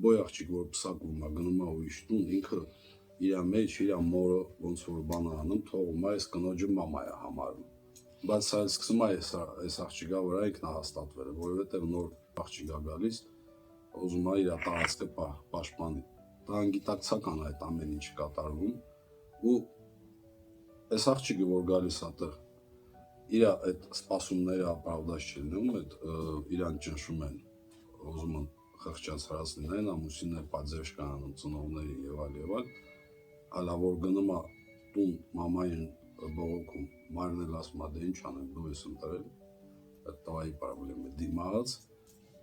լյուբոյ աղջիկ, որ պսակվում է, գնում է ուրիշ տուն, ինքը իր մեջ իր մորը ոնց որ բան անում, թողում է, այս կնոջը մամա է համարում։ Բայց սա սկսում է այս աղջիկա վրա ինքնահաստատվել, որովհետև նոր աղջիկ է գալիս, ուզում է իր տարածքը պաշտպանի։ Դա անգիտակցական է այդ ամեն ինչ կատարվում, ու այս աղջիկը, որ գալիս է տեղ, իր այդ սպասումները ապրավդած չլինում, այդ իրան ճնշում են, ուզում են խղճած հրած լինեն, ամուսիններ պատժեշ կանանում ծնողներին եւ այլ, հալա որ գնում է տուն մամային բողոքում, մայրն էլ ասում է, դե ինչ անեմ, դու ես ընտրել, այդ տղայի պրոբլեմը դիմաց,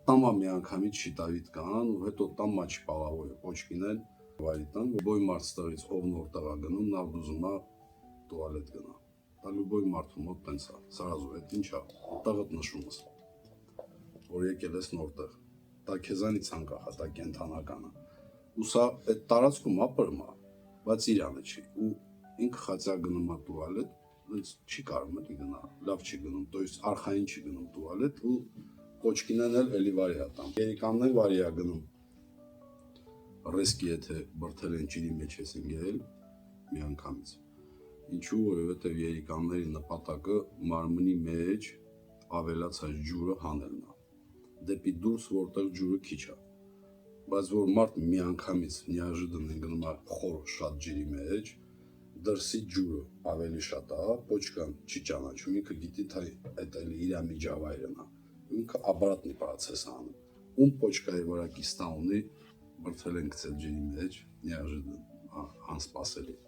տամա մի անգամից շիտավիտ կան, ու հետո տամա չպաղավոյը պոչկին են, վայրի տան, բոյ մարդ ստեղից ով նոր տղա գնում, նավ դուզում է տուալետ գնա։ Դա լյուբոյ մարդու մոտ տենց է, սրազու, այդ ինչ է, տեղդ նշում ես, որ եկել ես նոր տեղ, դա քեզանից անկախ է, դա կենթանական է, ու սա այդ տարածքում ապրում է, բայց իրանը չի, ու ինքը խացյա գնում է տուալետ, չի կարում էլի գնա, լավ չի գնում, то есть արխային չի գնում տուալետ, ու կոչկինեն էլ էլի վարի է տամ, երիկանն էլ վարի է գնում, ռեսկի եթե բրդել են ջրի մեջ ես ընգել, մի անգամից, ինչու, որովհետև երիկանների նպատակը մարմնի մեջ ավելացած ջուրը հանելն է, դեպի դուրս, որտեղ ջուրը քիչ է, բայց որ մարդ մի անգամից նիաժդն գնում է խոր շատ ջրի մեջ, դրսի ջուրը ավելի շատ է, պոչկան չի ճանաչում, ինքը գիտի թե այդ էլի իր միջավայրն է, ինքը обратный process անում, ում պոչկայի վրա կիստա ունի, բրդել են գցել ջրի մեջ, նիաժդն, անսպասելի։